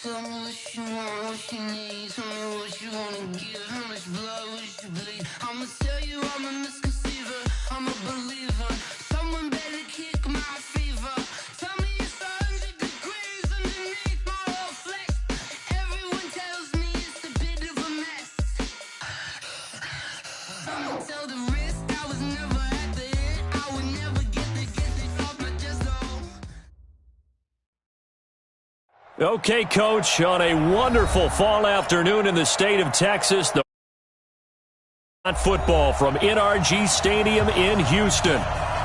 Tell me what you want, what you need. Tell me what you wanna give. How much blood would you bleed? I'ma tell you I'm a misconceiver. I'm a believer. Someone better kick my fever. Tell me it's 100 degrees underneath my whole flesh. Everyone tells me it's a bit of a mess. Someone tell the risk I was never at the end. I would never get it off my chest though. Okay, Coach, on a wonderful fall afternoon in the state of Texas, the football from NRG Stadium in Houston.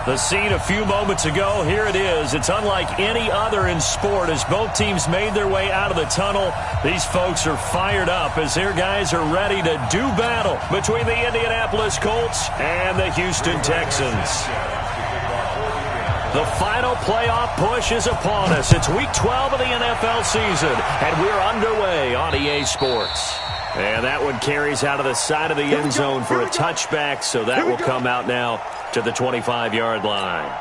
The scene a few moments ago, here it is. It's unlike any other in sport as both teams made their way out of the tunnel. These folks are fired up as their guys are ready to do battle between the Indianapolis Colts and the Houston Texans. The final playoff push is upon us. It's Week 12 of the NFL season, and we're underway on EA Sports. And that one carries out of the side of the end zone for a touchback, so that will come out now to the 25-yard line.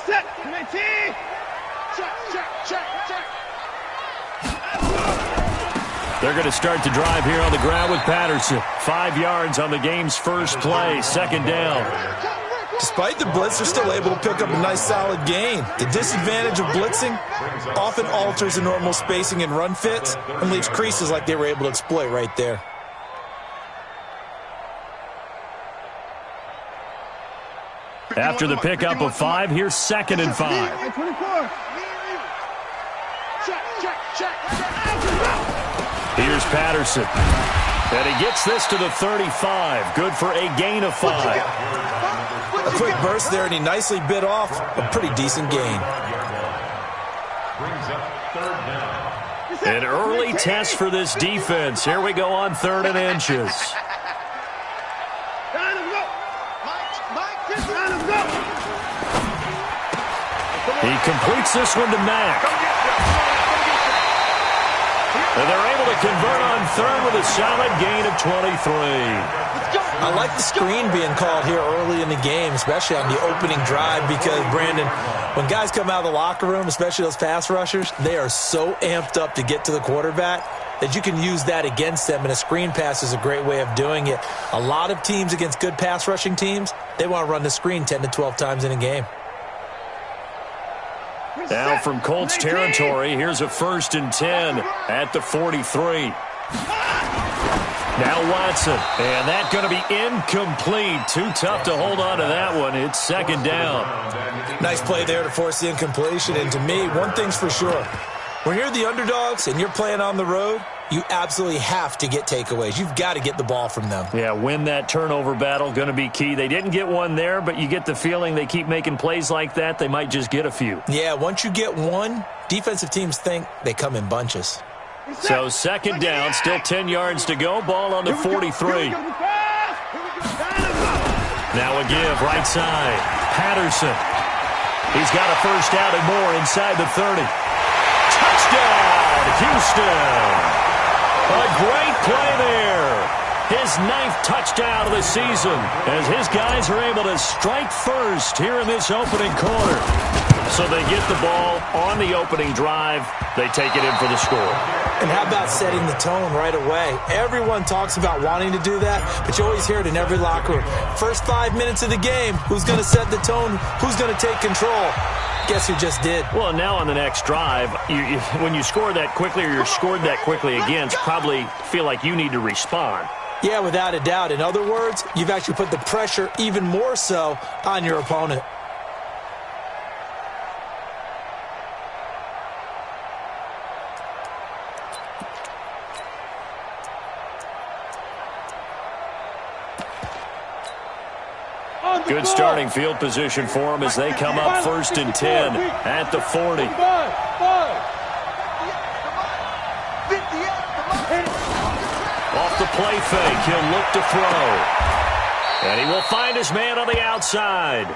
Set, committee! Check. They're going to start the drive here on the ground with Patterson. 5 yards on the game's first play, second down. Despite the blitz, they're still able to pick up a nice solid gain. The disadvantage of blitzing often alters the normal spacing and run fits and leaves creases like they were able to exploit right there. After the pickup of 5, here's 2nd and 5. 24. Check. Here's Patterson. And he gets this to the 35. Good for a gain of 5. A quick burst there, and he nicely bit off a pretty decent gain. An early test for this defense. Here we go on 3rd and inches. He completes this one to Mack. And they're able to convert on 3rd with a solid gain of 23. I like the screen being called here early in the game, especially on the opening drive, because, Brandon, when guys come out of the locker room, especially those pass rushers, they are so amped up to get to the quarterback that you can use that against them, and a screen pass is a great way of doing it. A lot of teams against good pass rushing teams, they want to run the screen 10 to 12 times in a game. Now from Colts territory, here's a 1st and 10 at the 43. Now Watson, and that's going to be incomplete. Too tough to hold on to that one. It's 2nd down. Nice play there to force the incompletion, and to me, one thing's for sure. When you're the underdogs and you're playing on the road, you absolutely have to get takeaways. You've got to get the ball from them. Yeah, win that turnover battle, going to be key. They didn't get one there, but you get the feeling they keep making plays like that, they might just get a few. Yeah, once you get one, defensive teams think they come in bunches. So 2nd down, still 10 yards to go. Ball on the 43. Now a give, right side. Patterson. He's got a 1st down and more inside the 30. Touchdown, Houston. A great play there. His 9th touchdown of the season as his guys are able to strike first here in this opening quarter. So they get the ball on the opening drive. They take it in for the score. And how about setting the tone right away? Everyone talks about wanting to do that, but you always hear it in every locker room. First 5 minutes of the game, who's going to set the tone? Who's going to take control? Guess who just did? Well, now on the next drive, when you score that quickly or you're scored that quickly against, probably feel like you need to respond. Yeah, without a doubt. In other words, you've actually put the pressure even more so on your opponent. Good starting field position for them as they come up 1st and 10 at the 40. Off the play fake, he'll look to throw. And he will find his man on the outside.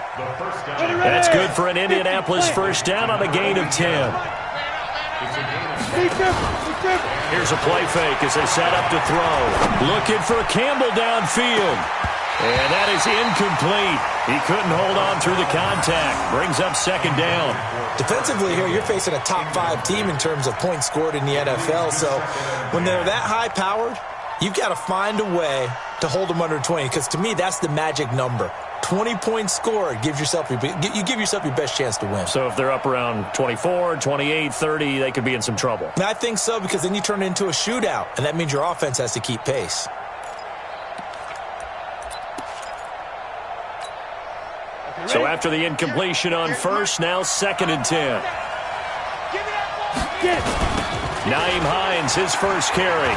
That's good for an Indianapolis 1st down on a gain of 10. Here's a play fake as they set up to throw. Looking for Campbell downfield. And that is incomplete. He couldn't hold on through the contact. Brings up second down. Defensively here, you're facing a top-5 team in terms of points scored in the NFL. So when they're that high-powered, you've got to find a way to hold them under 20. Because to me, that's the magic number. 20 points scored, you give yourself your best chance to win. So if they're up around 24, 28, 30, they could be in some trouble. And I think so, because then you turn it into a shootout, and that means your offense has to keep pace. So after the incompletion on first, now 2nd and 10. Nyheim Hines, his first carry.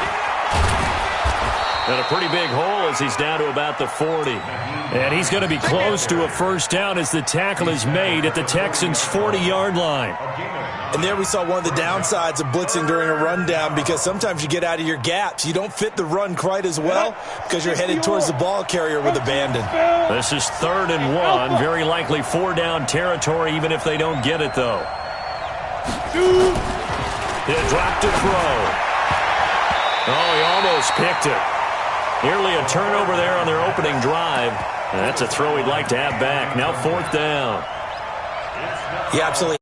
And a pretty big hole as he's down to about the 40. And he's going to be close to a first down as the tackle is made at the Texans' 40-yard line. And there we saw one of the downsides of blitzing during a rundown, because sometimes you get out of your gaps. You don't fit the run quite as well because you're headed towards the ball carrier with abandon. This is 3rd and 1. Very likely 4-down territory, even if they don't get it, though. He'll drop to throw. Oh, he almost picked it. Nearly a turnover there on their opening drive. And that's a throw he'd like to have back. Now 4th down. He absolutely